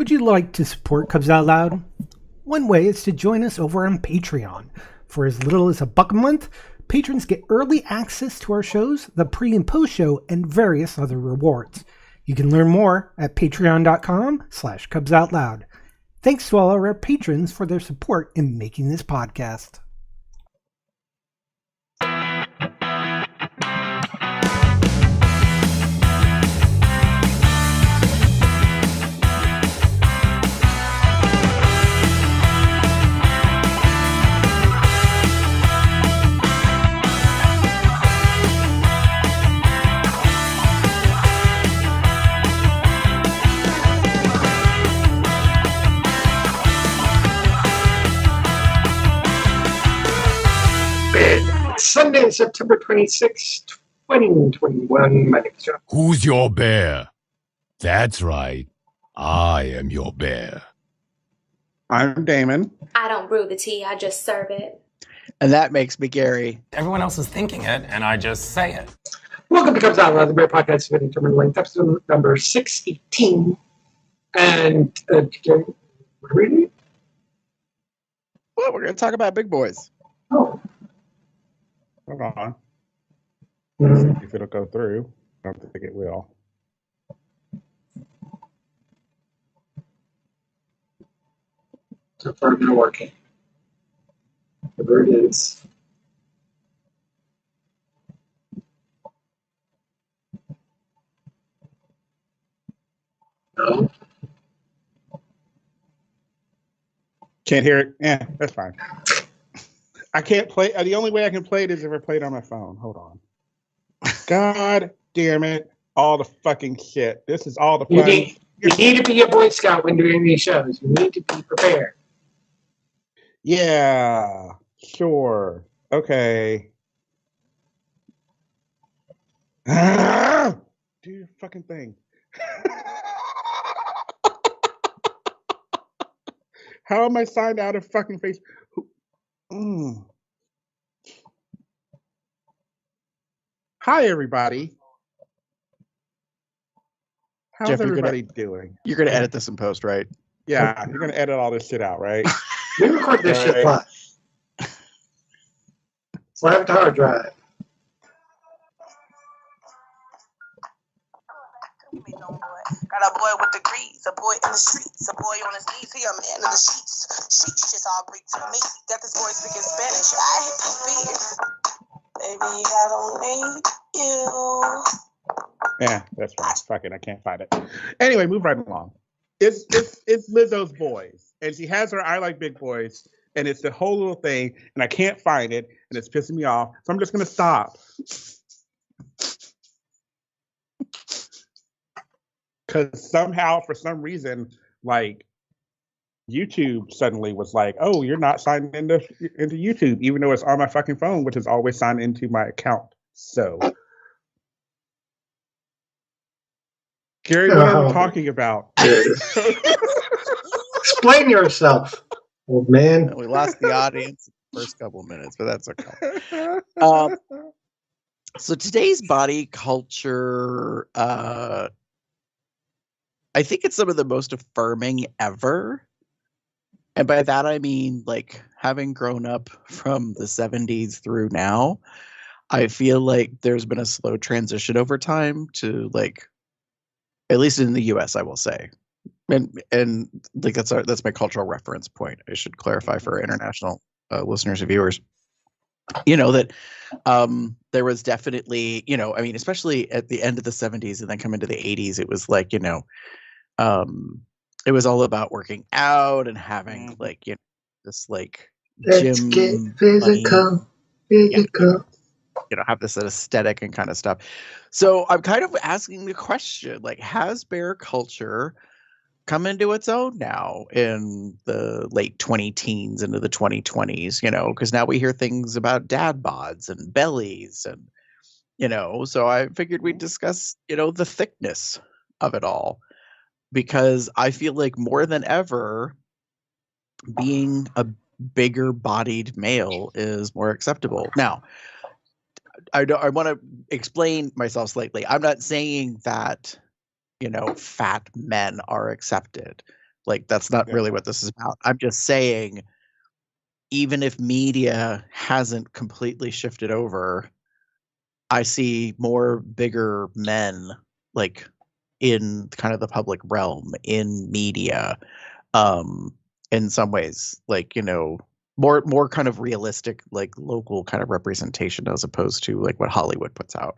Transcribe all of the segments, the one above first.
Would you like to support Cubs Out Loud? One way is to join us over on Patreon. For as little as $1 a month, patrons get early access to our shows, the pre- and post-show, and various other rewards. You can learn more at patreon.com/CubsOutLoud. Thanks to all of our patrons for their support in making this podcast. Sunday, September 26th, 2021. My name is John. Who's your bear? That's right. I am your bear. I'm Damon. I don't brew the tea, I just serve it. And that makes me Gary. Everyone else is thinking it, and I just say it. Welcome to Cubs Out Loud, the Bear Podcast of Indeterminate Length, episode number 618. And, Gary, really? Well, we're going to talk about big boys. Oh. Hold on. Mm-hmm. If it'll go through. I don't think it will. So far, not working. Whatever it is. No. Can't hear it? Yeah, that's fine. I can't play. The only way I can play it is if I play it on my phone. Hold on. God damn it. All the fucking shit. This is all the fun. You need to be a Boy Scout when doing these shows. You need to be prepared. Yeah, sure. Okay. Do your fucking thing. How am I signed out of fucking Facebook? Hi, everybody. How's Jeff, everybody doing? You're going to edit this in post, right? Yeah, you're going to edit all this shit out, right? We record this shit live. It's live to hard drive. Got a boy with degrees, a boy in the streets, a boy on his knees, he a man in the sheets. Sheets just all break to me. Got this boy speaking Spanish. I hit the beat. Baby, I don't need you. Yeah, that's right. Fuck it, I can't find it. Anyway, move right along. It's Lizzo's boys, and she has her I Like Big Boys, and it's the whole little thing, and I can't find it, and it's pissing me off. So I'm just gonna stop. Because somehow, for some reason, like YouTube suddenly was like, "Oh, you're not signed into YouTube," even though it's on my fucking phone, which is always signed into my account. So, Gary, what are we talking about? Explain yourself, old man. We lost the audience in the first couple of minutes, but that's okay. So today's body culture, I think it's some of the most affirming ever. And by that, I mean, like, having grown up from the 70s through now, I feel like there's been a slow transition over time to, like, at least in the US, I will say. And like, that's my cultural reference point. I should clarify for international listeners and viewers. You know, that there was definitely, you know, I mean, especially at the end of the 70s and then come into the 80s, it was like, you know, it was all about working out and having like, you know, this like Let's gym get physical. Physical. You know, have this aesthetic and kind of stuff. So I'm kind of asking the question, like, has bear culture come into its own now in the late 20-teens into the 2020s, you know, because now we hear things about dad bods and bellies and, you know, so I figured we'd discuss, you know, the thickness of it all, because I feel like more than ever being a bigger bodied male is more acceptable. Now, I want to explain myself slightly. I'm not saying that, you know, fat men are accepted. Like, that's not really what this is about. I'm just saying, even if media hasn't completely shifted over, I see more bigger men, like, in kind of the public realm, in media, in some ways, like, more kind of realistic, like, local kind of representation as opposed to like what Hollywood puts out.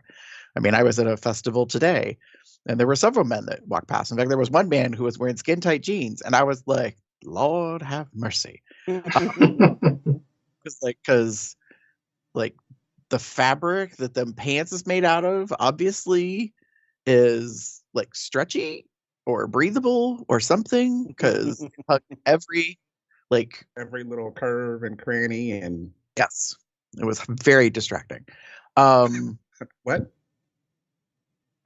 I mean, I was at a festival today and there were several men that walked past. In fact, there was one man who was wearing skin tight jeans and I was like, Lord have mercy. Because like the fabric that them pants is made out of obviously is like stretchy or breathable or something, because every little curve and cranny and yes, it was very distracting. What?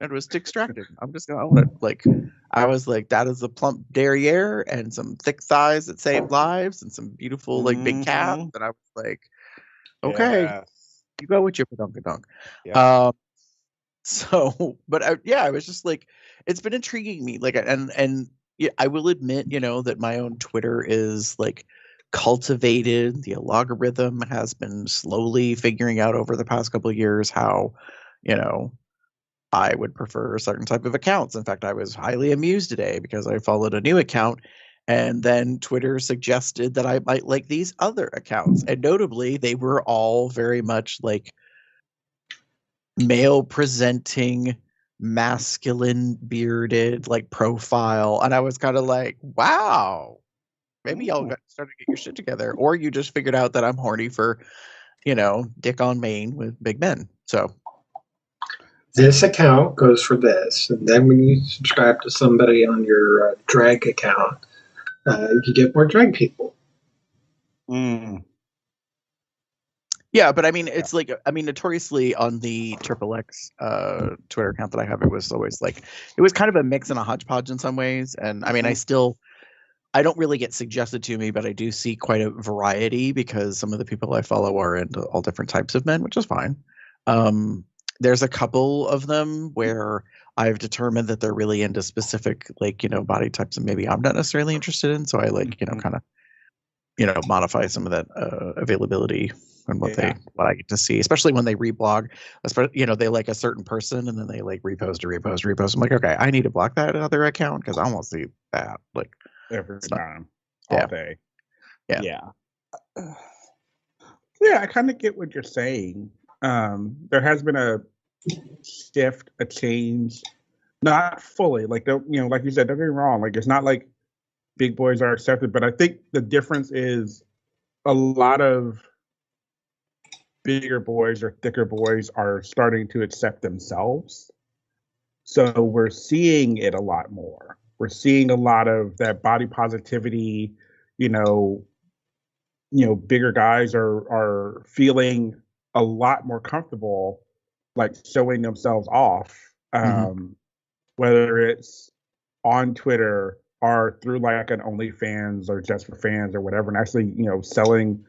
It was distracting. I'm just gonna own it. Like, I was like, that is a plump derriere and some thick thighs that save lives and some beautiful like big calves. And I was like, okay, you go with your badunkadunk. Yeah. So, but yeah, I was just like, it's been intriguing me. Like, and yeah, I will admit, that my own Twitter is like cultivated. The algorithm has been slowly figuring out over the past couple of years how, I would prefer certain type of accounts. In fact, I was highly amused today because I followed a new account and then Twitter suggested that I might like these other accounts. And notably, they were all very much like male presenting, masculine, bearded, like profile. And I was kind of like, wow, maybe y'all got started to get your shit together. Or you just figured out that I'm horny for, dick on main with big men. So this account goes for this, and then when you subscribe to somebody on your drag account, you get more drag people. Yeah, but I mean, it's like, notoriously on the Triple X Twitter account that I have, it was always like, it was kind of a mix and a hodgepodge in some ways. And I mean, I don't really get suggested to me, but I do see quite a variety because some of the people I follow are into all different types of men, which is fine. There's a couple of them where I've determined that they're really into specific, like, body types and maybe I'm not necessarily interested in. So I like, kind of, modify some of that availability and what I get to see, especially when they reblog, they like a certain person and then they like repost. I'm like, okay, I need to block that other account because I won't see that like every time, all day. Yeah. Yeah, I kind of get what you're saying. There has been a shift, a change, not fully. Like, like you said, don't get me wrong. Like, it's not like big boys are accepted, but I think the difference is a lot of bigger boys or thicker boys are starting to accept themselves. So we're seeing it a lot more. We're seeing a lot of that body positivity, bigger guys are feeling a lot more comfortable, like showing themselves off, whether it's on Twitter or through like an OnlyFans or just for fans or whatever, and actually, selling,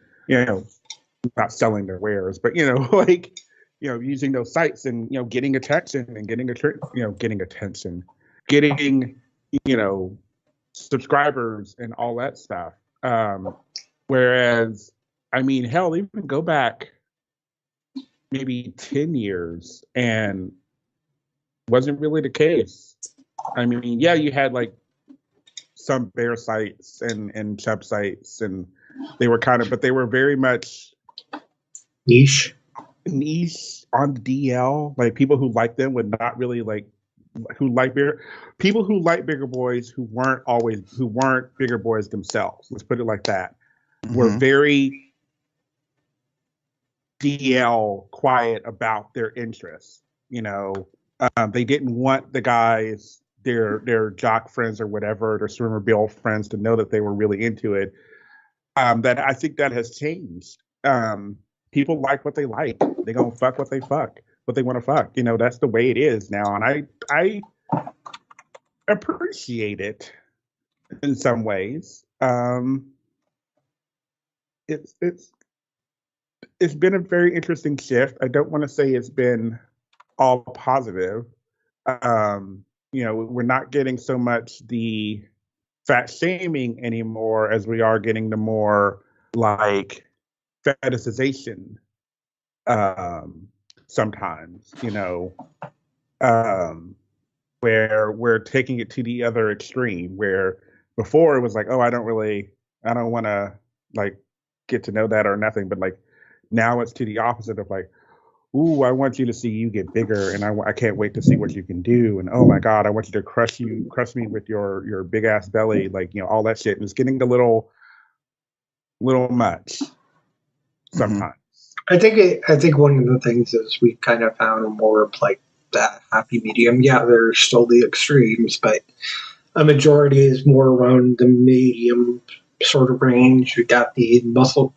not selling their wares, but like, using those sites and getting attention and getting attention, getting subscribers and all that stuff. Whereas, I mean, hell, even go back maybe 10 years and wasn't really the case. I mean, yeah, you had like some bear sites and chub sites, and they were but they were very much niche on the DL. Like, people who liked them would not really like, people who like bigger boys who weren't bigger boys themselves. Let's put it like that. Were very DL quiet about their interests. They didn't want the guys, their jock friends or whatever, their swimmer bill friends, to know that they were really into it. That I think that has changed. People like what they like. They gonna fuck what they fuck, what they want to fuck. That's the way it is now, and I appreciate it in some ways. It's been a very interesting shift. I don't want to say it's been all positive. We're not getting so much the fat shaming anymore as we are getting the more like fetishization sometimes, where we're taking it to the other extreme, where before it was like, oh, I don't want to like get to know that or nothing, but like now it's to the opposite of like, ooh, I want you to see you get bigger, and I can't wait to see what you can do, and oh my God, I want you to crush me with your big ass belly, like all that shit, and it's getting a little much sometimes. I think one of the things is we kind of found more of like that happy medium. Yeah, there's still the extremes, but a majority is more around the medium sort of range. You got the muscle,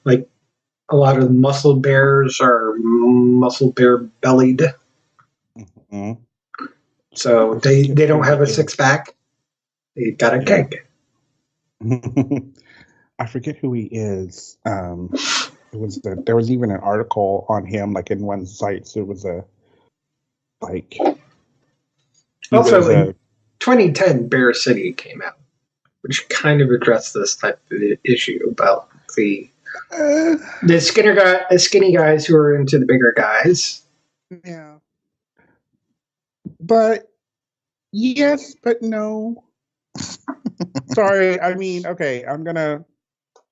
like a lot of the muscle bears are muscle bear bellied, Mm-hmm. so they don't have a six pack. They got a keg. I forget who he is. There was even an article on him, like in one site. So it was Also, in 2010, Bear City came out, which kind of addressed this type of issue about the skinny guys who are into the bigger guys. Yeah. But yes, but no. Sorry, I mean, okay,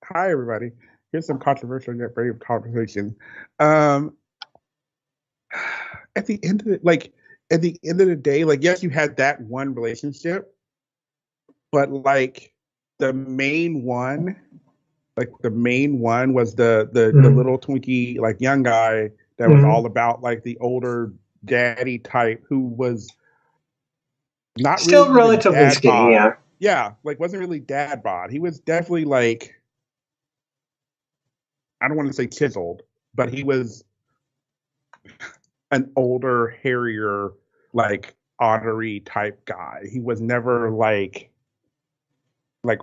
hi everybody. Here's some controversial yet brave conversation. At the end of the day, like, yes, you had that one relationship, but like the main one was the little twinkie, like young guy that was all about like the older daddy type who was not still really relatively skinny, bod. Yeah, like wasn't really dad bod. He was definitely like, I don't want to say chiseled, but he was an older, hairier, like ottery type guy. He was never like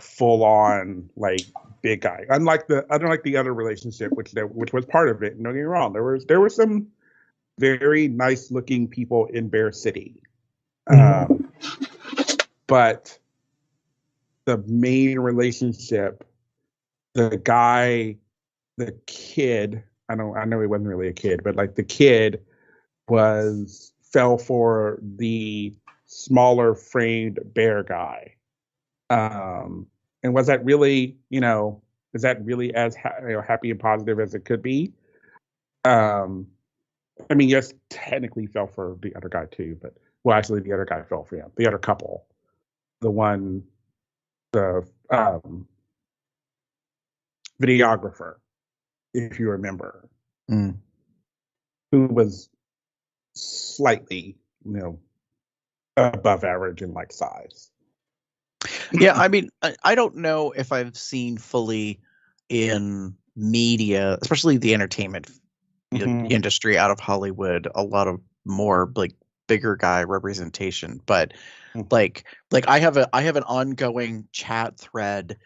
full on like big guy. Unlike the other relationship, which was part of it. Don't get me wrong. There were some very nice looking people in Bear City, but the main relationship, the kid. I know he wasn't really a kid, but like the kid fell for the smaller framed bear guy. And was that really, is that really as happy and positive as it could be? I mean, yes, technically fell for the other guy too, but well, actually, the other guy fell for him. The other couple, the videographer, if you remember, who was slightly, above average in like size. Yeah, I mean, I don't know if I've seen fully in media, especially the entertainment industry out of Hollywood, a lot of more like bigger guy representation. But like I have an ongoing chat thread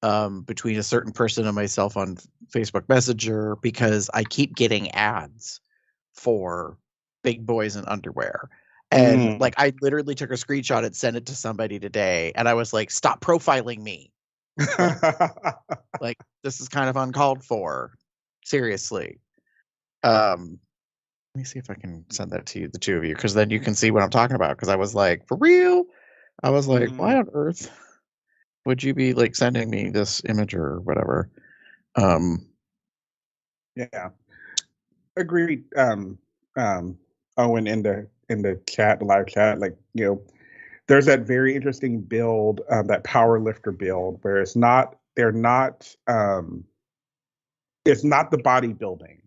between a certain person and myself on Facebook Messenger because I keep getting ads for big boys in underwear. And like I literally took a screenshot and sent it to somebody today, and I was like, "Stop profiling me! Like this is kind of uncalled for. Seriously." Let me see if I can send that to you, the two of you, because then you can see what I'm talking about. Because I was like, for real? I was like, why on earth would you be like sending me this image or whatever? Yeah, agreed. Owen, in the chat, the live chat, like there's that very interesting build, that power lifter build, where it's not the bodybuilding,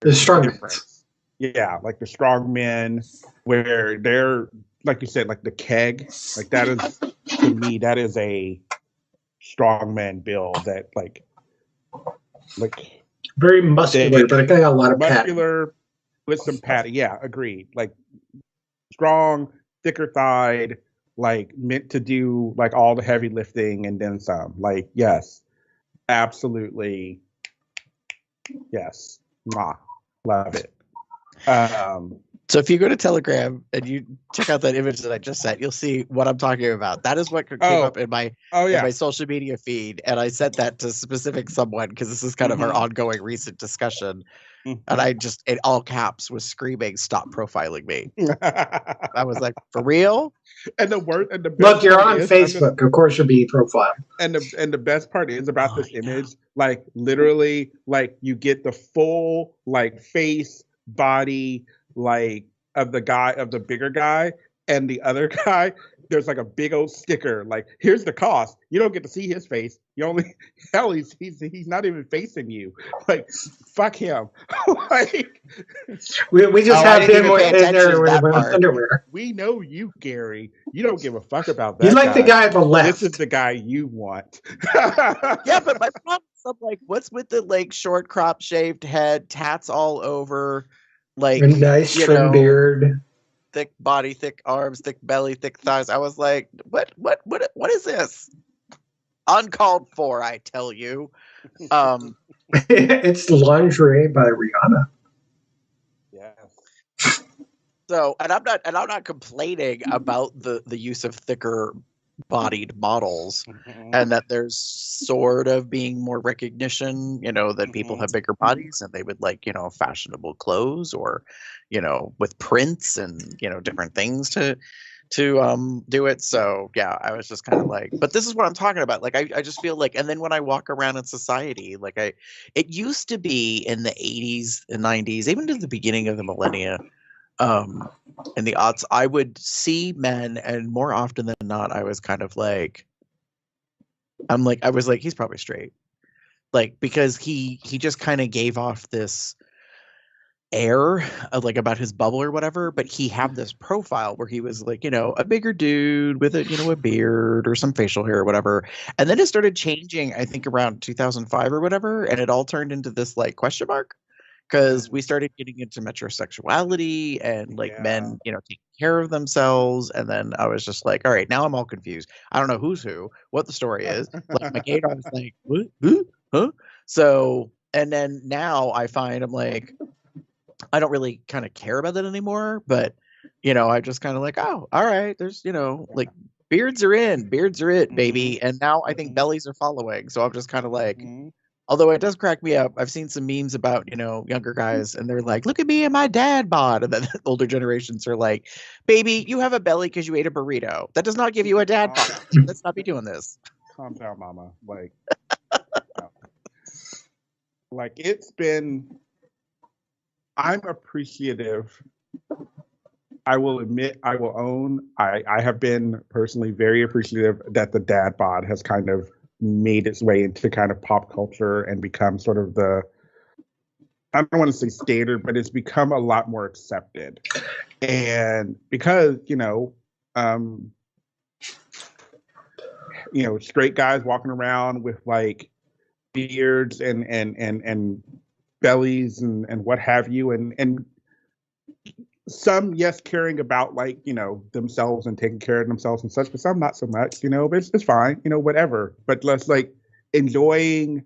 the strong difference. Yeah, like the strong men, where they're like you said, like the keg, like that is, to me, that is a strongman build that like very muscular, but I got a lot of muscular with some padding. Yeah, agreed. Like strong, thicker thighed, like meant to do like all the heavy lifting and then some. Like, yes, absolutely, yes, love it. So if you go to Telegram and you check out that image that I just sent, you'll see what I'm talking about. That is what came up in my social media feed, and I sent that to specific someone because this is kind of our ongoing recent discussion. And I just, in all caps, was screaming, "Stop profiling me!" I was like, "For real?" And the best Look, you're part on is, Facebook. Of course, you'll be profiled. And the best part is about this image, like literally, like you get the full like face, body, like of the bigger guy, and the other guy. There's like a big old sticker, like here's the cost. You don't get to see his face. You only he's not even facing you. Like fuck him. Like we just have him in there with underwear. We know you, Gary. You don't give a fuck about that. You like the guy on the left. This is the guy you want. Yeah, but my problem is, I'm like, what's with the like short crop shaved head, tats all over, like a nice trim beard, thick body, thick arms, thick belly, thick thighs. I was like, what is this? Uncalled for, I tell you. It's lingerie by Rihanna. Yes. So, and I'm not complaining about the use of thicker bodied models, and that there's sort of being more recognition, that people have bigger bodies and they would like, fashionable clothes or, with prints and, different things to do it. So yeah, I was just kind of like, but this is what I'm talking about. Like, I just feel like, and then when I walk around in society, like it used to be in the 80s and 90s, even to the beginning of the millennia, in the aughts, I would see men, and more often than not, I was kind of like, I was like, he's probably straight. Like, because he just kind of gave off this air of like about his bubble or whatever, but he had this profile where he was like, a bigger dude with a beard or some facial hair or whatever. And then it started changing, I think around 2005 or whatever, and it all turned into this like question mark, because we started getting into metrosexuality and like men, taking care of themselves. And then I was just like, all right, now I'm all confused. I don't know who's who, what the story is. Like my gaydar was like, what? Huh? So, and then now I find I'm like, I don't really kind of care about that anymore, but I just kind of like, oh, all right, there's, like beards are in, beards are it, baby. And now I think bellies are following. So I'm just kind of like, although it does crack me up. I've seen some memes about, younger guys, and they're like, look at me and my dad bod. And then older generations are like, baby, you have a belly because you ate a burrito. That does not give you a dad bod. Let's not be doing this. Calm down, mama. Like, like I'm appreciative. I will admit, I will own, I have been personally very appreciative that the dad bod has kind of made its way into kind of pop culture and become sort of I don't want to say standard, but it's become a lot more accepted. And because, straight guys walking around with like beards and bellies and what have you, and some, yes, caring about like, themselves and taking care of themselves and such, but some not so much, but it's fine, whatever. But let's like enjoying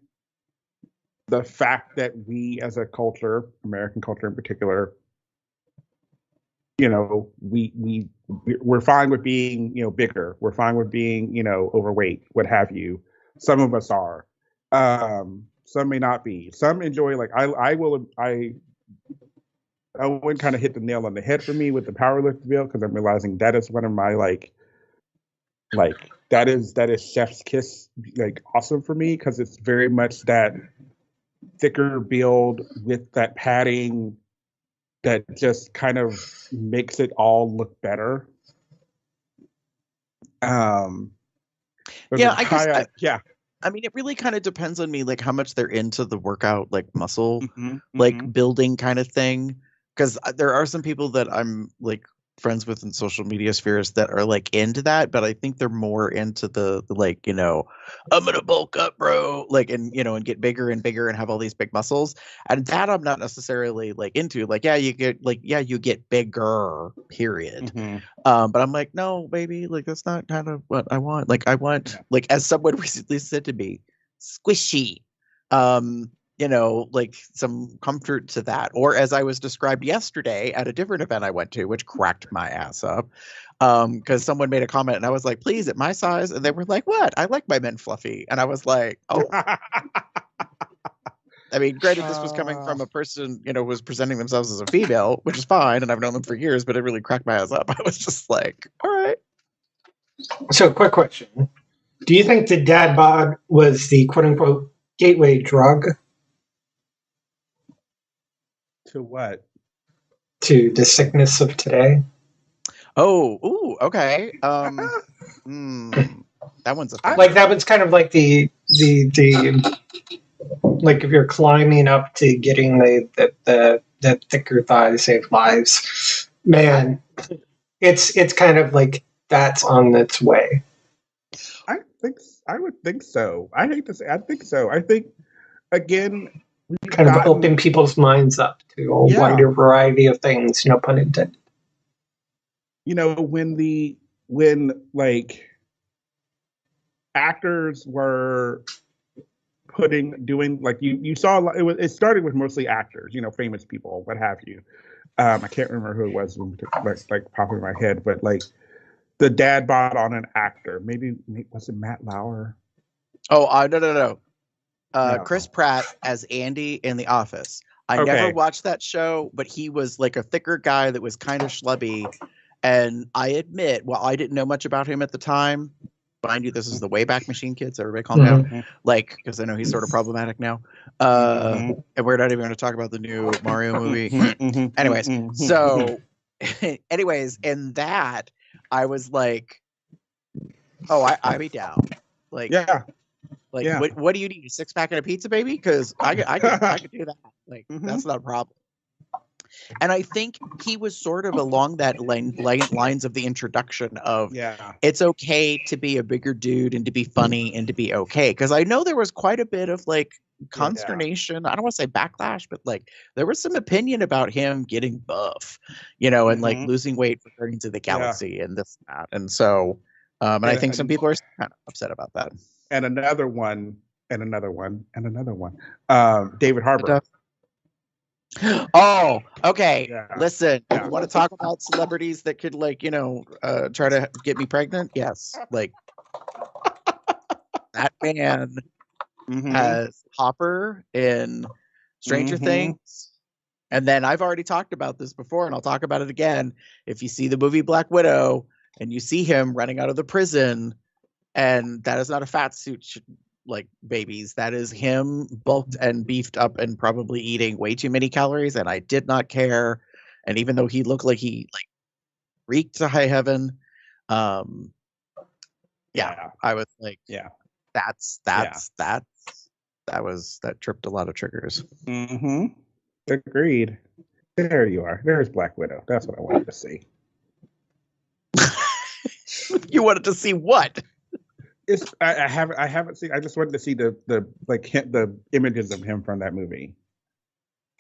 the fact that we as a culture, American culture in particular, we're fine with being, bigger. We're fine with being, overweight, what have you. Some of us are. Some may not be. Some enjoy, like Owen kind of hit the nail on the head for me with the powerlifting bill, because I'm realizing that is one of my like that is chef's kiss, like awesome for me, because it's very much that thicker build with that padding that just kind of makes it all look better. I mean, it really kind of depends on me, like how much they're into the workout, like muscle, like building kind of thing. Because there are some people that I'm like friends with in social media spheres that are like into that, but I think they're more into the like, I'm gonna bulk up, bro, like, and and get bigger and bigger and have all these big muscles, and that I'm not necessarily like into. Like, you get bigger, period. But I'm like, no, baby, like that's not kind of what I want. Like, I want, like, as someone recently said to me, squishy. like some comfort to that. Or as I was described yesterday at a different event I went to, which cracked my ass up, because someone made a comment and I was like, please, at my size. And they were like, what? I like my men fluffy. And I was like, oh. I mean, granted, this was coming from a person, who was presenting themselves as a female, which is fine. And I've known them for years, but it really cracked my ass up. I was just like, all right. So, quick question. Do you think the dad bod was the quote-unquote gateway drug To what? to the sickness of today? Oh, ooh, okay. That one's a thing. Like, that was kind of like the like if you're climbing up to getting the thicker thighs save lives, man, it's kind of like that's on its way. I would think so. I hate to say, I think so. I think again, Kind of open people's minds up to a wider variety of things, no pun intended. When like actors were doing like you saw it started with mostly actors, famous people, what have you. I can't remember who it was like popping in my head, but like the dad bod on an actor. Maybe was it Matt Lauer? Oh, no. Chris Pratt as Andy in The Office. I never watched that show, but he was like a thicker guy that was kind of schlubby. And I admit, well, I didn't know much about him at the time. Mind you, this is the Wayback Machine, kids. Everybody calm down. Like, because I know he's sort of problematic now. And we're not even going to talk about the new Mario movie. Anyways, in that, I was like, oh, I'd be down. Like, what do you need? A 6-pack and a pizza, baby? Because I could do that. Like, that's not a problem. And I think he was sort of along that lines of the introduction of it's okay to be a bigger dude and to be funny and to be okay. Because I know there was quite a bit of like consternation. I don't want to say backlash, but like there was some opinion about him getting buff, and like losing weight for Guardians of the Galaxy and this and that. And so, and I think some people are kind of upset about that. And another one. David Harbour. Oh, okay. Yeah. Listen, you want to talk about celebrities that could try to get me pregnant? Yes. Like that man has Hopper in Stranger Things. And then I've already talked about this before and I'll talk about it again. If you see the movie Black Widow and you see him running out of the prison, and that is not a fat suit like babies, that is him bulked and beefed up and probably eating way too many calories, and I did not care. And even though he looked like he reeked to high heaven, I was like, that tripped a lot of triggers. Agreed. There you are. There's Black Widow. That's what I wanted to see. You wanted to see what? I haven't seen. I just wanted to see the images of him from that movie.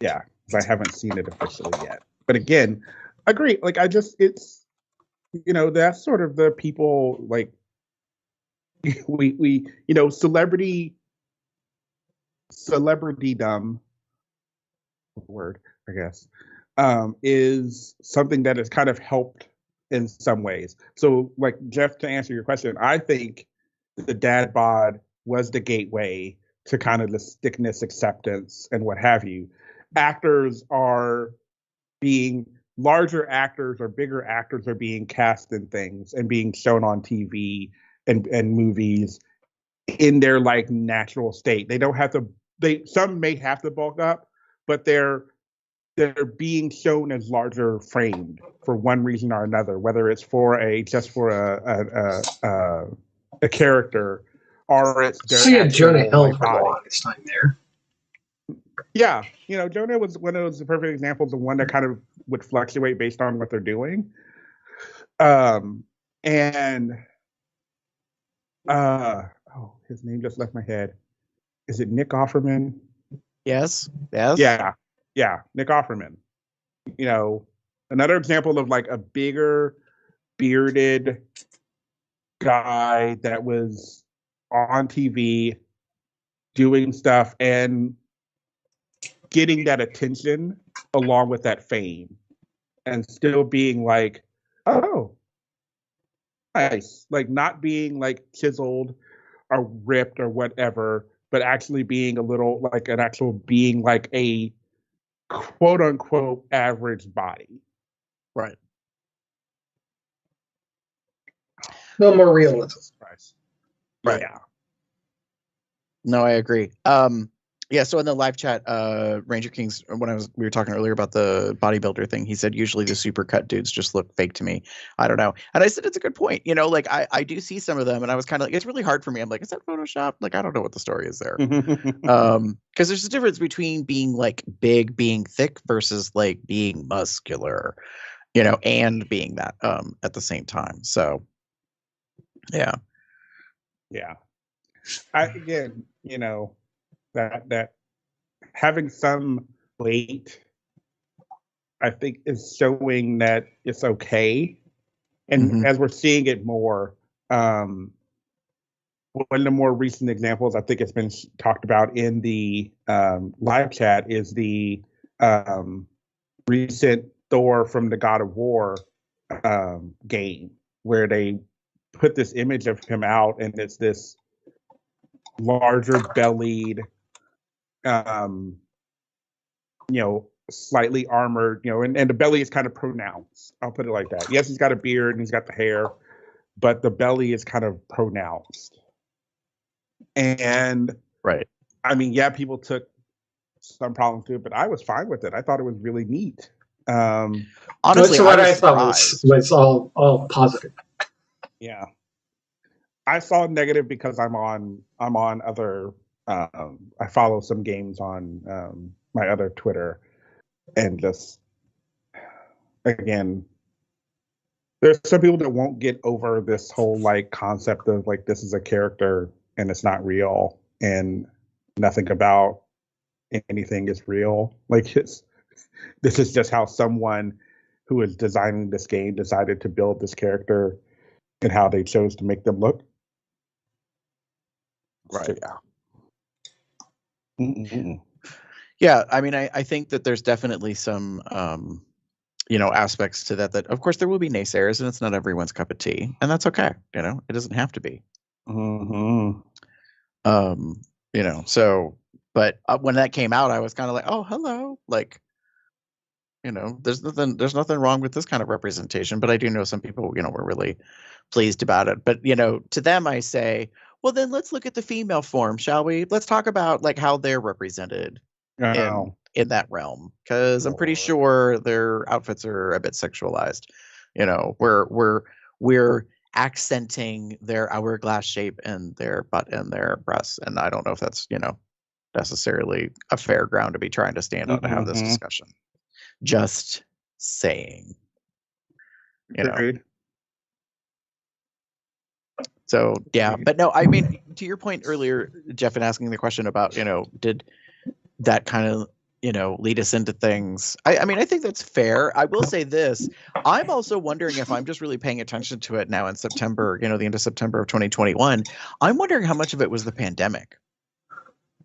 Yeah, because I haven't seen it officially yet. But again, agree. Like it's that's sort of the people like we celebritydom word, I guess, is something that has kind of helped in some ways. So like Jeff, to answer your question, I think the dad bod was the gateway to kind of the thickness acceptance and what have you. Actors are being larger actors or bigger actors are being cast in things and being shown on TV and movies in their like natural state. They don't have to, some may have to bulk up, but they're being shown as larger framed for one reason or another, whether it's just for a character, or it's their actual, Jonah Hill for the longest time there. Yeah, Jonah was one of those perfect examples of one that kind of would fluctuate based on what they're doing. His name just left my head. Is it Nick Offerman? Yes. Yeah, Nick Offerman. Another example of like a bigger, bearded guy that was on TV doing stuff, and getting that attention along with that fame and still being like, oh, nice. Like not being like chiseled or ripped or whatever, but actually being a little like an actual being like a quote unquote average body. Right. No more realism. Right. Yeah. No, I agree. Yeah, so in the live chat, Ranger Kings, when we were talking earlier about the bodybuilder thing, he said usually the super cut dudes just look fake to me. I don't know. And I said it's a good point. You know, like I do see some of them and I was kind of like, it's really hard for me. I'm like, is that Photoshop? Like, I don't know what the story is there. Because there's a difference between being like big, being thick versus like being muscular, you know, and being that at the same time. So yeah. Yeah. Again, you know, that having some weight, I think, is showing that it's okay. And as we're seeing it more, one of the more recent examples, I think it's been talked about in the live chat, is the recent Thor from the God of War game, where they put this image of him out, and it's this larger bellied, you know, slightly armored, you know, and the belly is kind of pronounced. I'll put it like that. Yes, he's got a beard and he's got the hair, but the belly is kind of pronounced. And right. I mean, yeah, people took some problems to it, but I was fine with it. I thought it was really neat. Honestly, what I was thought was all positive. Yeah. I saw negative because I'm on other I follow some games on my other Twitter, and just again, there's some people that won't get over this whole like concept of like this is a character and it's not real and nothing about anything is real. Like this is just how someone who is designing this game decided to build this character and how they chose to make them look. Right. So, yeah. Mm-mm. Yeah, I mean, I think that there's definitely some, you know, aspects to that of course there will be naysayers and it's not everyone's cup of tea, and that's okay. You know, it doesn't have to be. Mm-hmm. You know, so, but when that came out, I was kind of like, oh, hello, like, you know, there's nothing wrong with this kind of representation, but I do know some people, you know, were really pleased about it. But, you know, to them, I say, well, then let's look at the female form, shall we? Let's talk about like how they're represented in that realm, because I'm pretty sure their outfits are a bit sexualized. You know, we're accenting their hourglass shape and their butt and their breasts, and I don't know if that's, you know, necessarily a fair ground to be trying to stand on to have this discussion. Just saying, you know. So yeah, but no, I mean, to your point earlier, Jeff, in asking the question about, you know, did that kind of, you know, lead us into things? I mean, I think that's fair. I will say this: I'm also wondering if I'm just really paying attention to it now in September, you know, the end of September of 2021. I'm wondering how much of it was the pandemic,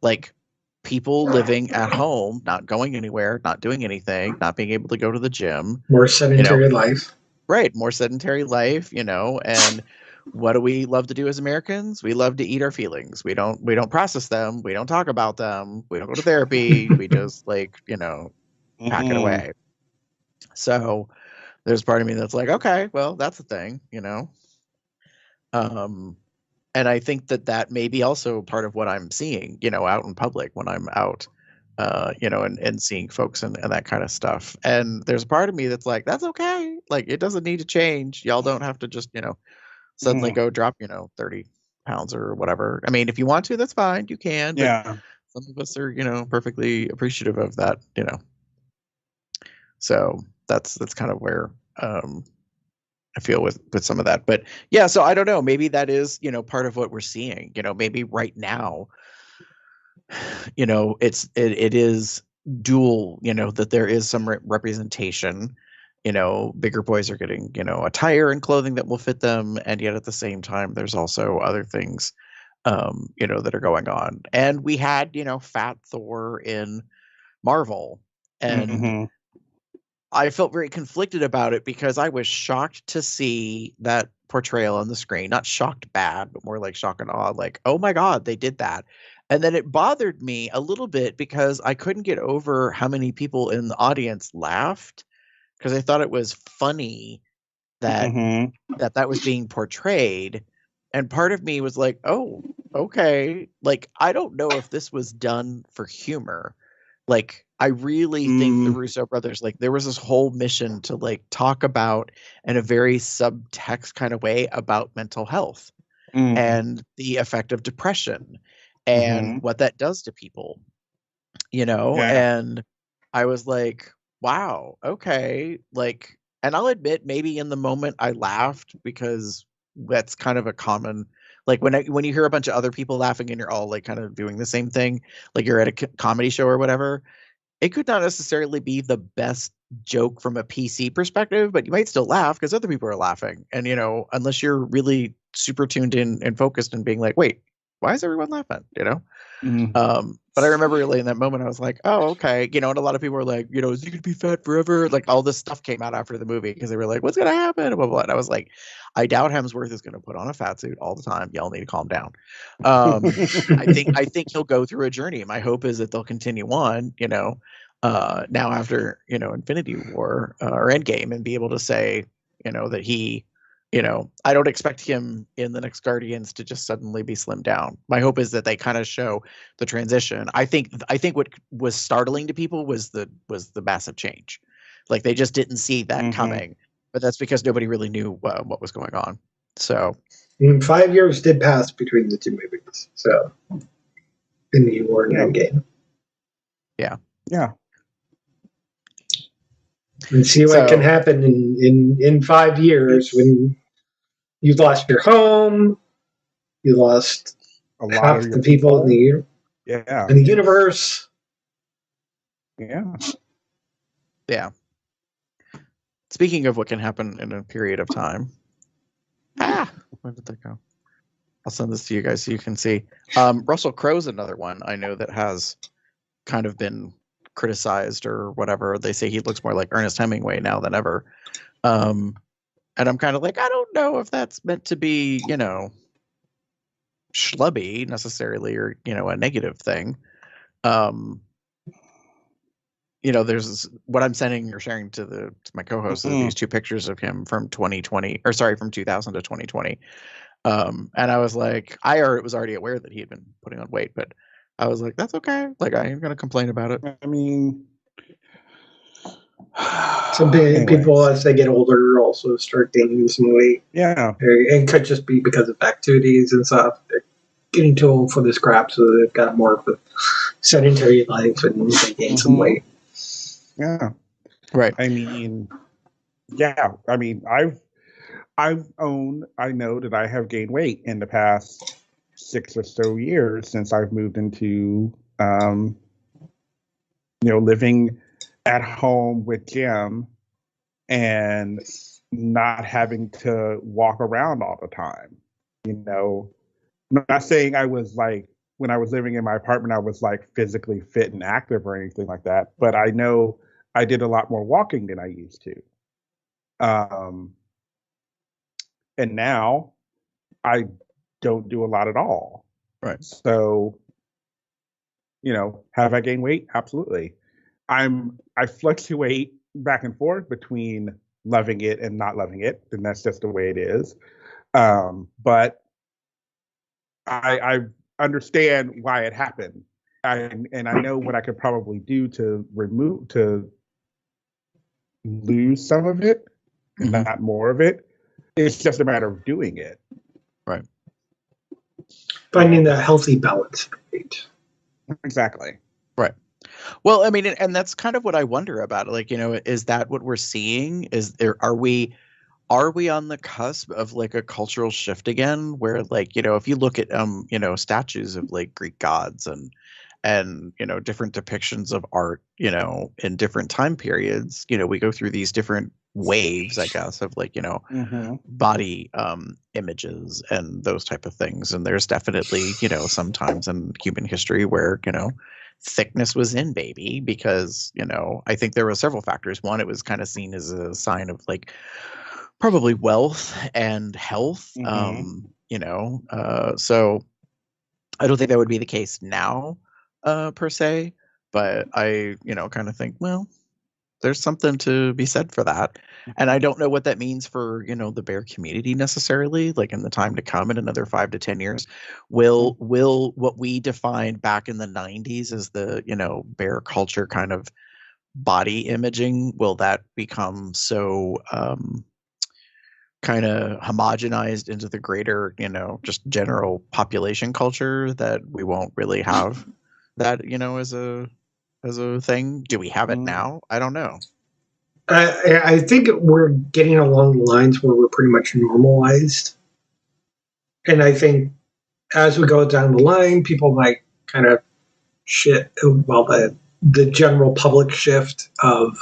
like people living at home, not going anywhere, not doing anything, not being able to go to the gym, more sedentary life. Right, more sedentary life, you know, and what do we love to do as Americans? We love to eat our feelings. We don't process them. We don't talk about them. We don't go to therapy. We just like, you know, pack it away. So there's part of me that's like, okay, well, that's the thing, you know. And I think that may be also part of what I'm seeing, you know, out in public when I'm out, you know, and seeing folks and that kind of stuff. And there's a part of me that's like, that's okay. Like, it doesn't need to change. Y'all don't have to just, you know, suddenly go drop, you know, 30 pounds or whatever. I mean, if you want to, that's fine. You can. But yeah. Some of us are, you know, perfectly appreciative of that, you know. So that's kind of where I feel with some of that. But yeah, so I don't know. Maybe that is, you know, part of what we're seeing. You know, maybe right now, you know, it is dual, you know, that there is some representation. You know, bigger boys are getting, you know, attire and clothing that will fit them, and yet at the same time, there's also other things, you know, that are going on. And we had, you know, Fat Thor in Marvel. And Mhm. I felt very conflicted about it because I was shocked to see that portrayal on the screen. Not shocked bad, but more like shock and awe, like, oh my God, they did that. And then it bothered me a little bit because I couldn't get over how many people in the audience laughed because I thought it was funny that Mhm. that was being portrayed. And part of me was like, oh, okay. Like, I don't know if this was done for humor. Like, I really think the Russo brothers, like, there was this whole mission to like talk about in a very subtext kind of way about mental health and the effect of depression and Mhm. what that does to people, you know? Yeah. And I was like, wow, okay. Like, and I'll admit, maybe in the moment I laughed because that's kind of a common, like when you hear a bunch of other people laughing and you're all like kind of doing the same thing, like you're at a comedy show or whatever, it could not necessarily be the best joke from a PC perspective, but you might still laugh because other people are laughing. And, you know, unless you're really super tuned in and focused and being like, wait, why is everyone laughing? You know? But I remember really in that moment, I was like, oh, okay. You know, and a lot of people were like, you know, is he going to be fat forever? Like all this stuff came out after the movie because they were like, what's going to happen? Blah, blah, blah. And I was like, I doubt Hemsworth is going to put on a fat suit all the time. Y'all need to calm down. I think he'll go through a journey. My hope is that they'll continue on, you know, now after, you know, Infinity War or Endgame and be able to say, you know, that he, you know, I don't expect him in the next Guardians to just suddenly be slimmed down. My hope is that they kind of show the transition. I think what was startling to people was the massive change. Like they just didn't see that coming, but that's because nobody really knew what was going on. So 5 years did pass between the two movies, so Infinity War and Endgame. Yeah. Yeah. And see what can happen in 5 years when you've lost your home, you lost a lot half of the your people in the universe. Yeah. Yeah. Speaking of what can happen in a period of time. Where did that go? I'll send this to you guys so you can see. Russell Crowe's another one I know that has kind of been criticized or whatever. They say he looks more like Ernest Hemingway now than ever. And I'm kind of like, I don't know if that's meant to be, you know, schlubby necessarily or, you know, a negative thing. You know, there's what I'm sending or sharing to my co-hosts are these two pictures of him from 2020 or sorry, from 2000 to 2020. And I was like, was already aware that he had been putting on weight, but I was like, that's okay. Like, I ain't going to complain about it. I mean, some people as they get older also start gaining some weight. Yeah. It could just be because of activities and stuff. They're getting too old for this crap, so they've got more of a sedentary life and they gain some weight. Yeah. Right. I mean, yeah. I mean, I know that I have gained weight in the past 6 or so years since I've moved into, you know, living at home with Jim and not having to walk around all the time. You know, I'm not saying I was like, when I was living in my apartment, I was like physically fit and active or anything like that. But I know I did a lot more walking than I used to. And now I don't do a lot at all. Right. So, you know, have I gained weight? Absolutely. I fluctuate back and forth between loving it and not loving it, and that's just the way it is. But I understand why it happened, and I know what I could probably do to lose some of it, and not more of it. It's just a matter of doing it. Right. Finding that healthy balance. Exactly. Right. Well, I mean, and that's kind of what I wonder about. Like, you know, is that what we're seeing? Are we on the cusp of like a cultural shift again where, like, you know, if you look at you know, statues of like Greek gods and you know, different depictions of art, you know, in different time periods, you know, we go through these different waves, I guess, of like, you know, body images and those type of things. And there's definitely, you know, sometimes in human history where, you know, Thickness was in baby because, I think there were several factors. One, it was kind of seen as a sign of like probably wealth and health. So I don't think that would be the case now, per se, but I, kind of think, well, there's something to be said for that. And I don't know what that means for, the bear community necessarily, like in the time to come in another 5 to 10 years. Will what we defined back in the 90s as the, bear culture kind of body imaging, will that become so kind of homogenized into the greater, just general population culture that we won't really have that, as a thing? Do we have it now? I don't know. I think we're getting along the lines where we're pretty much normalized. And I think as we go down the line, people might kind of the general public shift of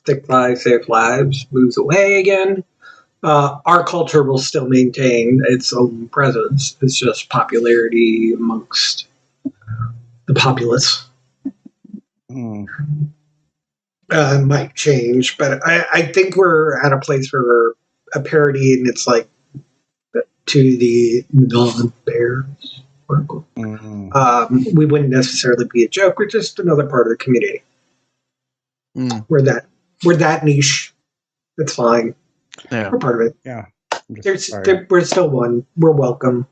thick lives, save lives moves away again. Our culture will still maintain its own presence. It's just popularity amongst the populace. Might change, but I think we're at a place where we're a parody, and it's like to the non-bears. We wouldn't necessarily be a joke. We're just another part of the community. We're that niche. It's fine. Yeah. We're part of it. Yeah. We're still one. We're welcome.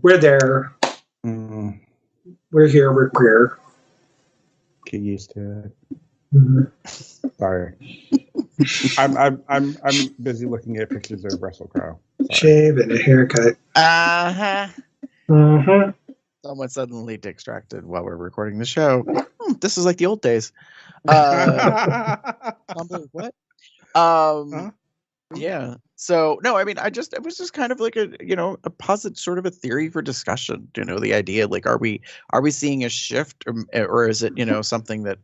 We're there. We're here. We're queer. Get used to it. Sorry. I'm busy looking at pictures of Russell Crowe. Shave and a haircut. Someone suddenly distracted while we're recording the show. This is like the old days. What? Yeah. So no, I mean, it was just kind of like a positive sort of a theory for discussion. The idea, like, are we seeing a shift, or is it something that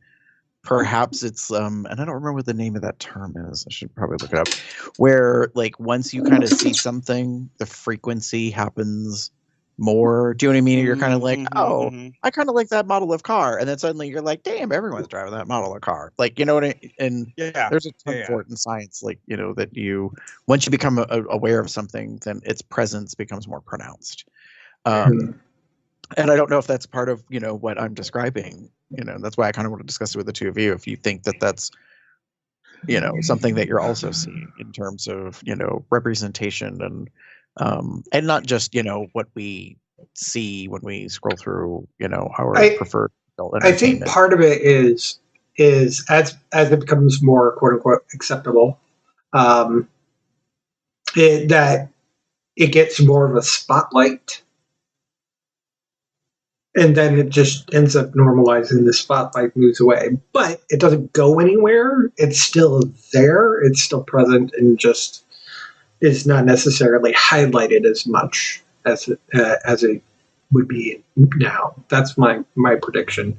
perhaps it's and I don't remember what the name of that term is. I should probably look it up. Where like once you kind of see something, the frequency happens more. Do you know what I mean? You're kind of like, I kind of like that model of car, and then suddenly you're like, damn, everyone's driving that model of car. Like, what I mean? And there's a term for it in science, like that you once you become aware of something, then its presence becomes more pronounced. And I don't know if that's part of what I'm describing. That's why I kind of want to discuss it with the two of you. If you think that that's something that you're also seeing in terms of representation and not just what we see when we scroll through our preferred adult entertainment. I think part of it is as it becomes more quote unquote acceptable, that it gets more of a spotlight. And then it just ends up normalizing. The spotlight moves away, but it doesn't go anywhere. It's still there. It's still present, and just is not necessarily highlighted as much as it would be now. That's my prediction.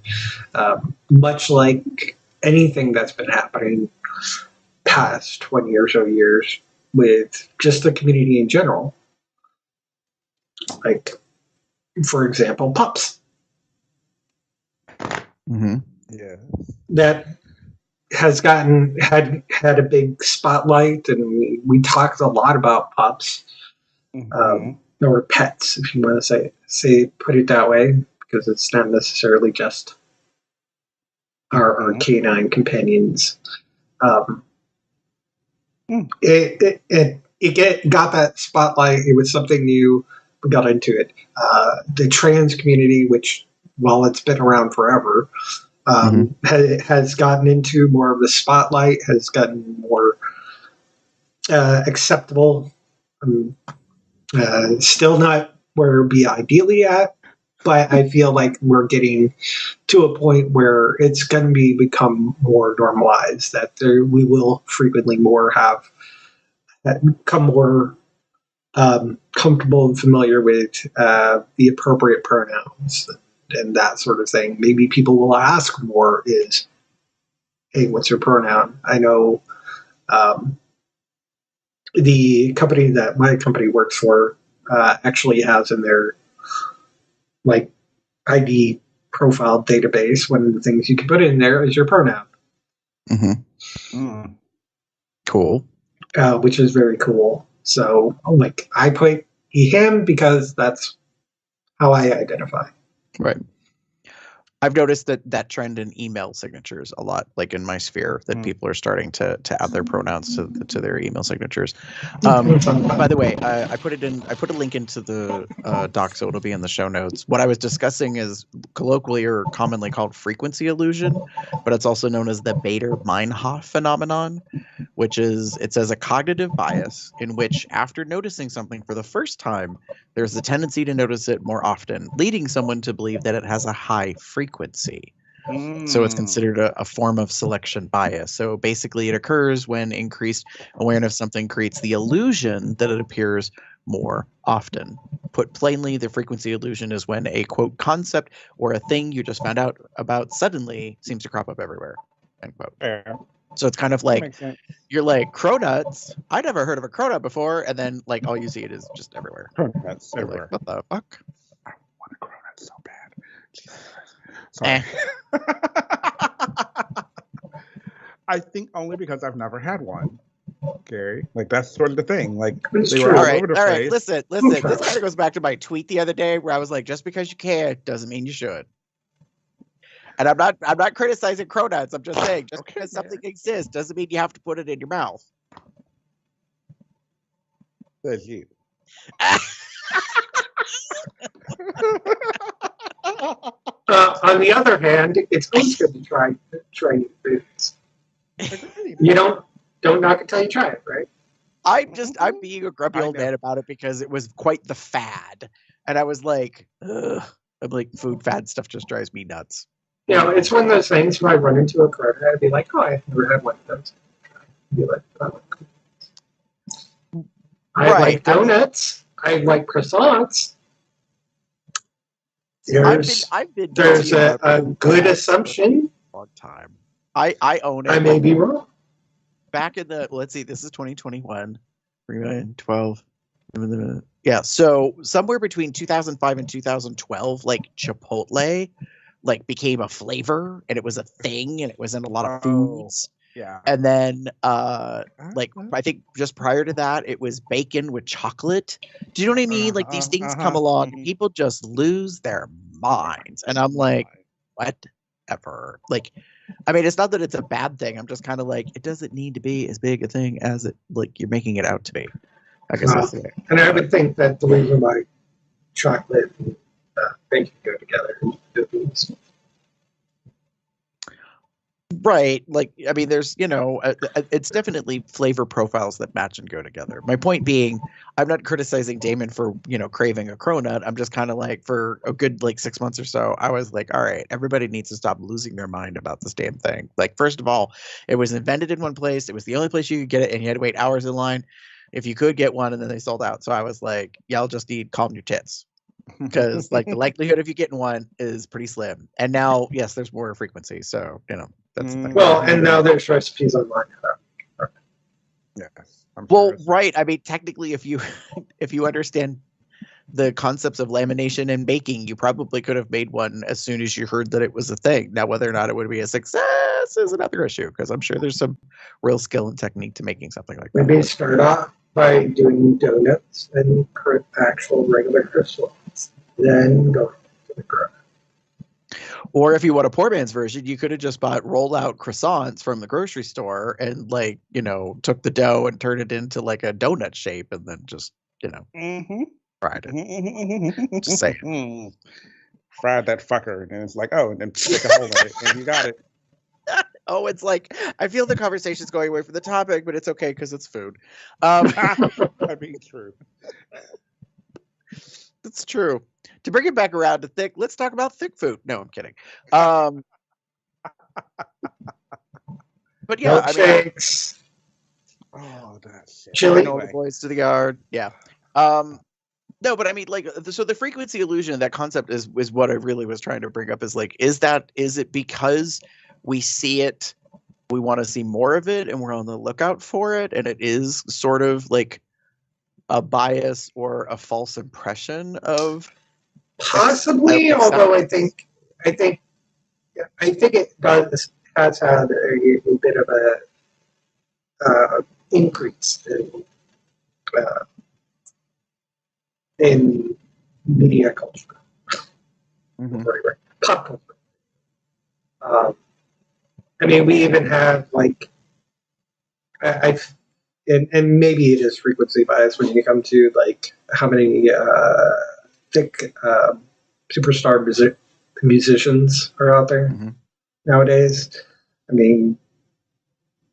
Much like anything that's been happening past 20 or so years with just the community in general. Like, for example, pups. Yeah, that has had a big spotlight, and we talked a lot about pups, or pets, if you want to say put it that way, because it's not necessarily just our canine companions. It got that spotlight. It was something new. We got into it. The trans community, which, while it's been around forever, has gotten into more of the spotlight, has gotten more acceptable. Still not where we'd be ideally at, but I feel like we're getting to a point where it's going to become more normalized, that we will frequently become more comfortable and familiar with the appropriate pronouns and that sort of thing. Maybe people will ask more is, hey, what's your pronoun? I know the company that my company works for actually has in their like ID profile database, one of the things you can put in there is your pronoun, Cool. which is very cool. So, like, I put he, him because that's how I identify. Right. I've noticed that trend in email signatures a lot, like in my sphere, that people are starting to add their pronouns to their email signatures. By the way, I put a link into the doc, so it'll be in the show notes. What I was discussing is colloquially or commonly called frequency illusion, but it's also known as the Bader-Meinhof phenomenon, which is it says a cognitive bias in which after noticing something for the first time, there's a tendency to notice it more often, leading someone to believe that it has a high frequency. So it's considered a form of selection bias. So basically it occurs when increased awareness of something creates the illusion that it appears more often. Put plainly, the frequency illusion is when a, quote, concept or a thing you just found out about suddenly seems to crop up everywhere, end quote. Fair. So it's kind of That like, makes sense. you're like, cronuts? I never heard of a cronut before. And then, like, all you see it is just everywhere. Cronuts You're everywhere. like, what the fuck? I want a cronut so bad. Jesus Christ. Sorry. I think only because I've never had one, Gary. Like, that's sort of the thing. Like, It's they true. were All all right, over the all place. right. Listen. This kind of goes back to my tweet the other day where I was like, just because you can doesn't mean you should. And I'm not criticizing cronuts. I'm just saying, just because something exists doesn't mean you have to put it in your mouth. That's you. On the other hand, it's always good to try new foods. You don't knock it till you try it, right? I'm being a grumpy old man about it because it was quite the fad, and I was like, ugh. I'm like, food fad stuff just drives me nuts. You know, it's one of those things when I run into a cronut, I'd be like, oh, I've never had one of those. I'd be like, oh. I like donuts. I like croissants. There's a good assumption. Long time. I own it. I may be wrong. Back in the, let's see, this is 2021, 12. Yeah, so somewhere between 2005 and 2012, like Chipotle, like became a flavor, and it was a thing, and it was in a lot of foods. Yeah. And then, like, I think just prior to that, it was bacon with chocolate. Do you know what I mean? Like, these things come along, and people just lose their minds. And I'm like, whatever. Like, I mean, it's not that it's a bad thing. I'm just kind of like, it doesn't need to be as big a thing as it, like, you're making it out to be. I guess that's it. And I would think that the reason why chocolate and bacon go together is right. Like, I mean, there's, you know, it's definitely flavor profiles that match and go together. My point being, I'm not criticizing Damon for, you know, craving a cronut. I'm just kind of like, for a good, like, 6 months or so, I was like, all right, everybody needs to stop losing their mind about this damn thing. Like, first of all, it was invented in one place. It was the only place you could get it, and you had to wait hours in line if you could get one, and then they sold out. So I was like, y'all just need calm your tits. Because, like, the likelihood of you getting one is pretty slim. And now, yes, there's more frequency. So, you know, that's the thing. Well, and now there's recipes online. Yes. Well, right. I mean, technically, if you understand the concepts of lamination and baking, you probably could have made one as soon as you heard that it was a thing. Now, whether or not it would be a success is another issue, because I'm sure there's some real skill and technique to making something like that. Maybe start off by doing donuts and actual regular croissants, then go to the cronut. Or if you want a poor man's version, you could have just bought rolled out croissants from the grocery store and, like, you know, took the dough and turned it into like a donut shape and then just, you know, fried it. Just saying. Fried that fucker, and then it's like, oh, and then stick a hole in it, and you got it. Oh, it's like, I feel the conversation's going away from the topic, but it's okay because it's food. I mean, true. It's true. To bring it back around to thick, let's talk about thick food. No, I'm kidding. But yeah, milkshakes. Oh, that shit. Chili. All the boys to the yard. Yeah. No, but I mean, like, so the frequency illusion, that concept is what I really was trying to bring up. Is like, is it because we see it, we want to see more of it, and we're on the lookout for it, and it is sort of like a bias or a false impression of Possibly, although I think I think it has had a bit of a increase in media culture, pop culture. I mean, we even have like I've and maybe it is frequency bias when you come to like how many thick superstar musicians are out there nowadays. I mean,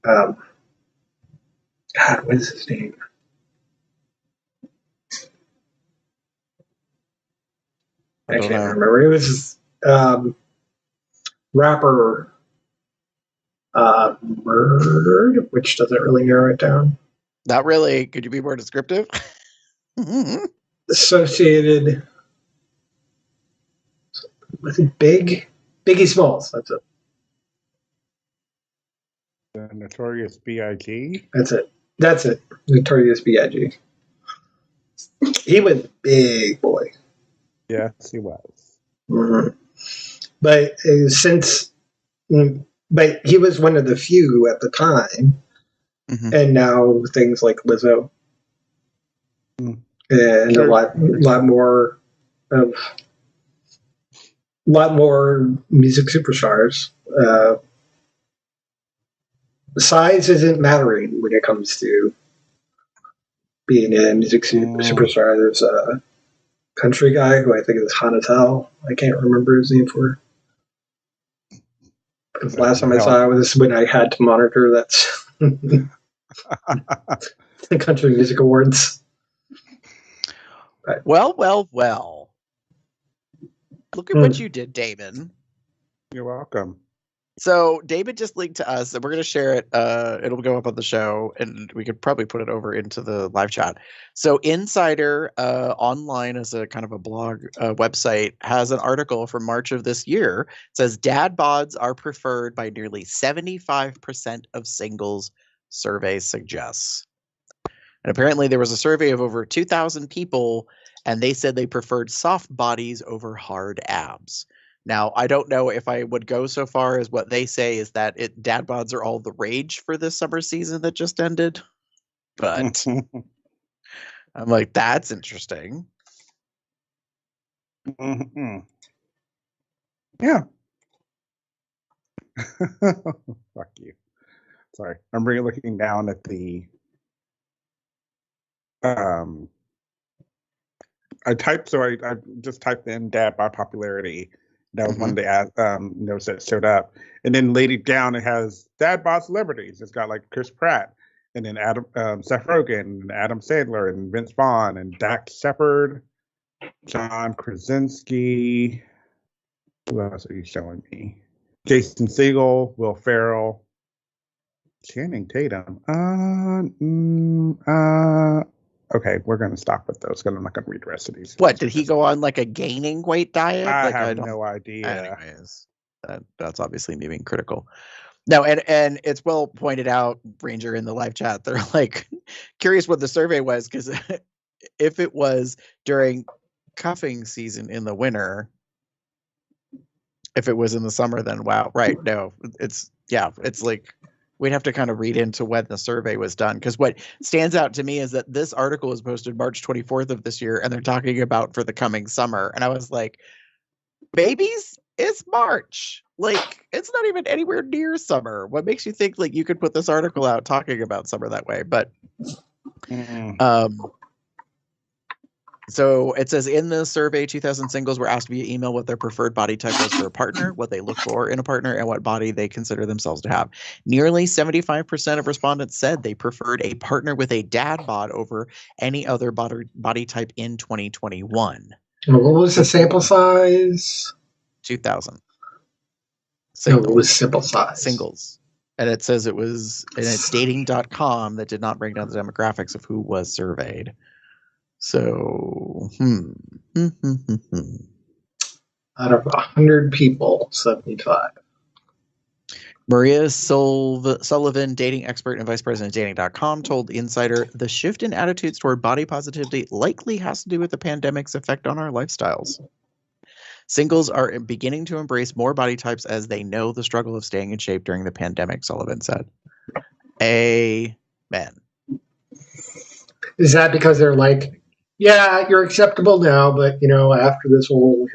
God, what is his name? I don't can't know. remember. It was rapper Murdered, which doesn't really narrow it down. Not really. Could you be more descriptive? Associated. Was it Biggie Smalls. That's it. The Notorious B.I.G. That's it. Notorious B.I.G. He was a big boy. Yes, he was. Mm-hmm. But but he was one of the few at the time, and now things like Lizzo and Sure. lot more music superstars. Size isn't mattering when it comes to being a music superstar. There's a country guy who I think is Hanatel. I can't remember his name for. Because last time I saw it was when I had to monitor that's the Country Music Awards. Well. Look at what you did, Damon. You're welcome. So David just linked to us, and we're going to share it. It'll go up on the show, and we could probably put it over into the live chat. So Insider Online, as a kind of a blog website, has an article from March of this year. It says dad bods are preferred by nearly 75% of singles, survey suggests. And apparently there was a survey of over 2,000 people, and they said they preferred soft bodies over hard abs. Now, I don't know if I would go so far as what they say is that dad bods are all the rage for this summer season that just ended. But I'm like, that's interesting. Yeah. Fuck you. Sorry. I'm really looking down at the I just typed in dad by popularity. That was one of the notes that showed up. And then later down, it has dad bod celebrities. It's got like Chris Pratt, and then Seth Rogen, and Adam Sandler, and Vince Vaughn, and Dax Shepard, John Krasinski. Who else are you showing me? Jason Segel, Will Ferrell, Channing Tatum. Okay, we're going to stop with those because I'm not going to read the rest of these. What, did he go on like a gaining weight diet? I have no idea. Anyways, that's obviously me being critical. No, and it's well pointed out, Ranger, in the live chat. They're like curious what the survey was, because if it was during cuffing season in the winter, if it was in the summer, then wow, right? No, it's like we'd have to kind of read into when the survey was done, because what stands out to me is that this article was posted March 24th of this year, and they're talking about for the coming summer, and I was like, babies, it's March. Like, it's not even anywhere near summer. What makes you think like you could put this article out talking about summer that way? But so it says in the survey, 2,000 singles were asked via email what their preferred body type was for a partner, what they look for in a partner, and what body they consider themselves to have. Nearly 75% of respondents said they preferred a partner with a dad bod over any other body type in 2021. What was the sample size? 2,000. No, it was sample size. Singles. And it says it was in a dating.com that did not break down the demographics of who was surveyed. So, Out of 100 people, 75. Maria Sullivan, dating expert and vice president of dating.com, told Insider the shift in attitudes toward body positivity likely has to do with the pandemic's effect on our lifestyles. Singles are beginning to embrace more body types as they know the struggle of staying in shape during the pandemic, Sullivan said. Amen. Is that because they're like, yeah, you're acceptable now, but after this whole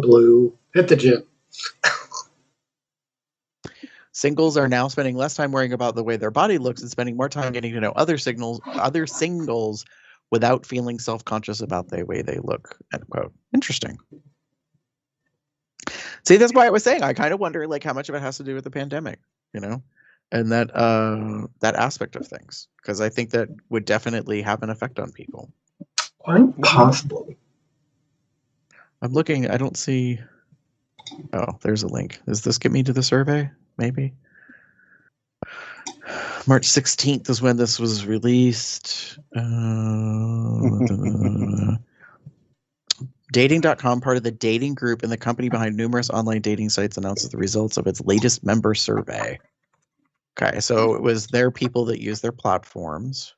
blue, hit the gym. Singles are now spending less time worrying about the way their body looks and spending more time getting to know other singles without feeling self-conscious about the way they look, end quote. Interesting. See, that's why I was saying I kind of wonder like how much of it has to do with the pandemic, and that aspect of things, because I think that would definitely have an effect on people. Quite possible. I'm looking, I don't see. Oh, there's a link. Does this get me to the survey? Maybe. March 16th is when this was released. Dating.com, part of the dating group and the company behind numerous online dating sites, announces the results of its latest member survey. Okay, so it was their people that use their platforms.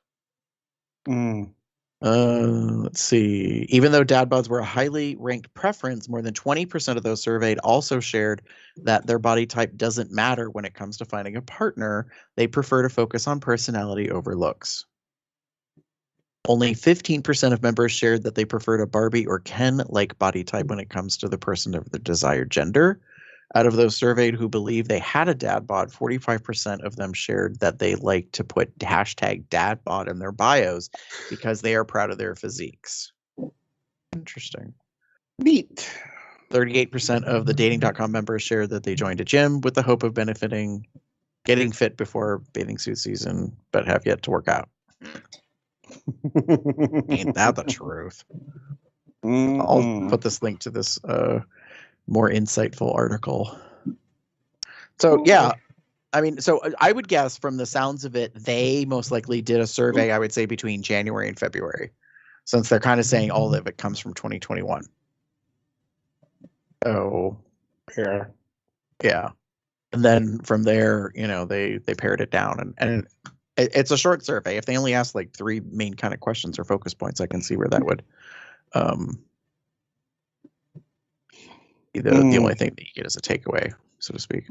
Let's see. Even though dad bods were a highly ranked preference, more than 20% of those surveyed also shared that their body type doesn't matter when it comes to finding a partner. They prefer to focus on personality over looks. Only 15% of members shared that they preferred a Barbie or Ken-like body type when it comes to the person of their desired gender. Out of those surveyed who believe they had a dad bod, 45% of them shared that they like to put hashtag dad bod in their bios because they are proud of their physiques. Interesting. Neat. 38% of the dating.com members shared that they joined a gym with the hope of getting fit before bathing suit season, but have yet to work out. Ain't that the truth? I'll put this link to this more insightful article. So yeah, I mean, so I would guess from the sounds of it, they most likely did a survey, I would say between January and February, since they're kind of saying all of it comes from 2021. Oh, yeah. And then from there, they pared it down, and it's a short survey. If they only ask like 3 main kind of questions or focus points, I can see where that would be the only thing that you get as a takeaway, so to speak.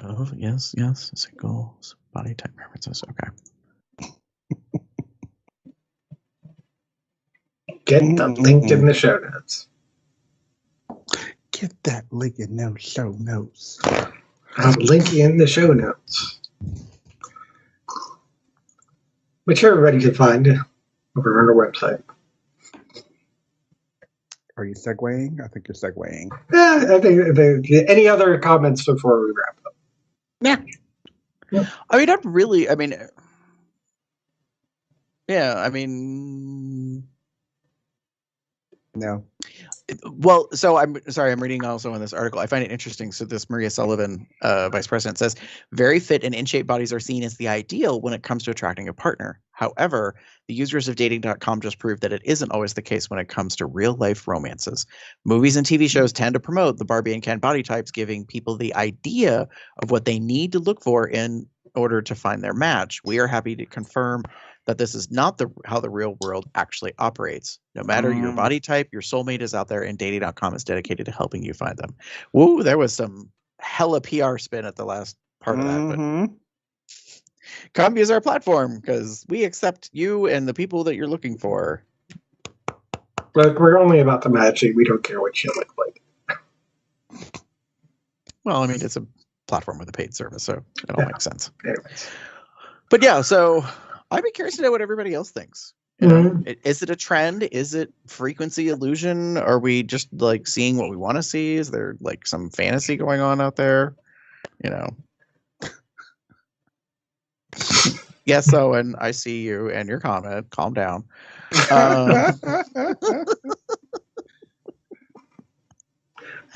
Oh, yes, singles, body type preferences. Okay. Get the link in the show notes. Get that link in those show notes. I'll link in the show notes, which everybody can find over on our website. Are you segueing? I think you're segueing. Yeah, I think any other comments before we wrap up? Yeah. I mean, No. Well, so I'm sorry, I'm reading also in this article. I find it interesting. So this Maria Sullivan, vice president, says very fit and in-shape bodies are seen as the ideal when it comes to attracting a partner. However, the users of dating.com just proved that it isn't always the case when it comes to real-life romances. Movies and TV shows tend to promote the Barbie and Ken body types, giving people the idea of what they need to look for in order to find their match. We are happy to confirm that this is not how the real world actually operates. No matter your body type, your soulmate is out there, and dating.com is dedicated to helping you find them. Woo, there was some hella PR spin at the last part of that. But come use our platform because we accept you and the people that you're looking for. Look, we're only about the matching. We don't care what you look like. Well, I mean, it's a platform with a paid service, so it all makes sense. Anyways. But yeah, so I'd be curious to know what everybody else thinks. Is it a trend? Is it frequency illusion? Are we just like seeing what we want to see? Is there like some fantasy going on out there? Yes, Owen, I see you and your comment. Calm down.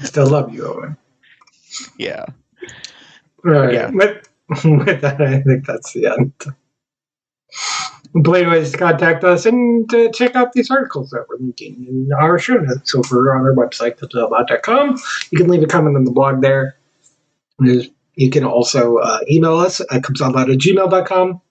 Still love you, Owen. Yeah. All right. Yeah. With that, I think that's the end. Plenty of ways to contact us and to check out these articles that we're linking in our show notes over on our website, thebot.com. You can leave a comment on the blog there. You can also email us at cubsoutloud@gmail.com.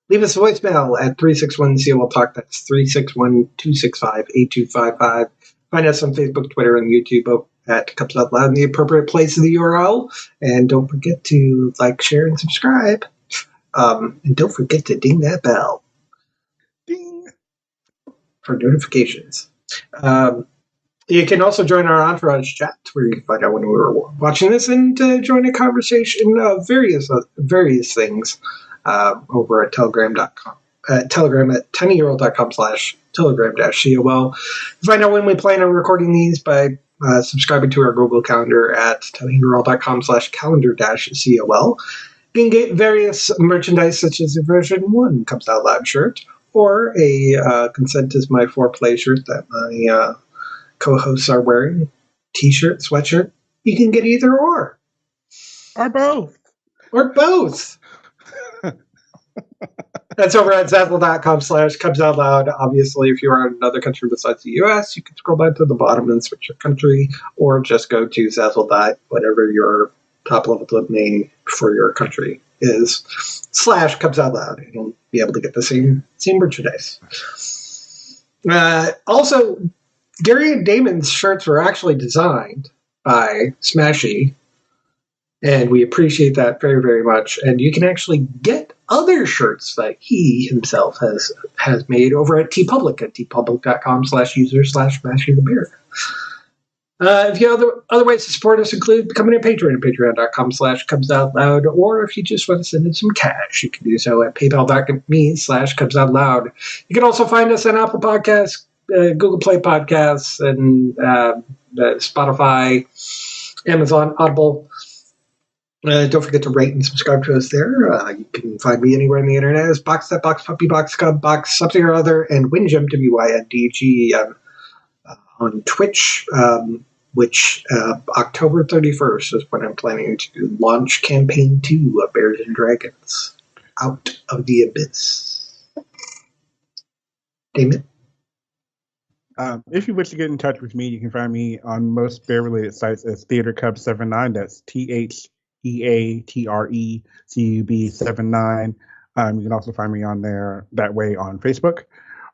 Leave us a voicemail at 361-COL Talk. That's 361-265-8255. Find us on Facebook, Twitter, and YouTube at Cups Out Loud in the appropriate place of the URL. And don't forget to like, share, and subscribe. And don't forget to ding that bell. Ding. For notifications. You can also join our Entourage chat, where you can find out when we were watching this and join a conversation of various things over at telegram.com. Telegram at tinyurl.com/telegram-col. Find out when we plan on recording these by subscribing to our Google Calendar at tinyurl.com/calendar-col. You can get various merchandise such as a version 1 Comes Out Loud shirt or a Consent is My Foreplay shirt that my co-hosts are wearing. T-shirt, sweatshirt. You can get either or. Or both. Or both. That's over at Zazzle.com/CubsOutLoud. Obviously, if you are in another country besides the US, you can scroll down to the bottom and switch your country, or just go to Zazzle. Whatever your top-level domain for your country is, /CubsOutLoud, and you'll be able to get the same merchandise. Also, Gary and Damon's shirts were actually designed by Smashy, and we appreciate that very, very much. And you can actually get other shirts that he himself has made over at TeePublic at teepublic.com/user/smashingthebeer. If you have other ways to support us include becoming a patron at patreon.com/CubsOutLoud, or if you just want to send in some cash, you can do so at paypal.me/CubsOutLoud. You can also find us on Apple Podcasts, Google Play Podcasts, and Spotify, Amazon, Audible. Don't forget to rate and subscribe to us there. You can find me anywhere on the internet as Box, That Box, Puppy Box, Cub Box, something or other, and Windgem, WYNDG, on Twitch, which October 31st is when I'm planning to launch Campaign 2 of Bears and Dragons, Out of the Abyss. Damon? If you wish to get in touch with me, you can find me on most bear-related sites as TheaterCub79. That's TheaterCub79. You can also find me on there that way on Facebook.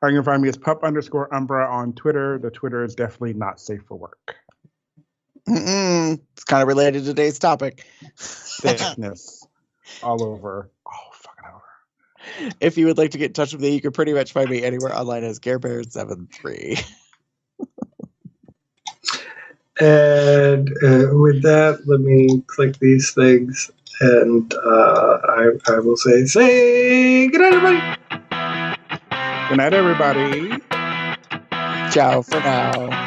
Or you can find me as pup_Umbra on Twitter. The Twitter is definitely not safe for work. It's kind of related to today's topic. Thickness. All over. Fucking over. If you would like to get in touch with me, you can pretty much find me anywhere online as GareBear73. And with that, let me click these things, and I will say good night, everybody. Good night, everybody. Ciao for now.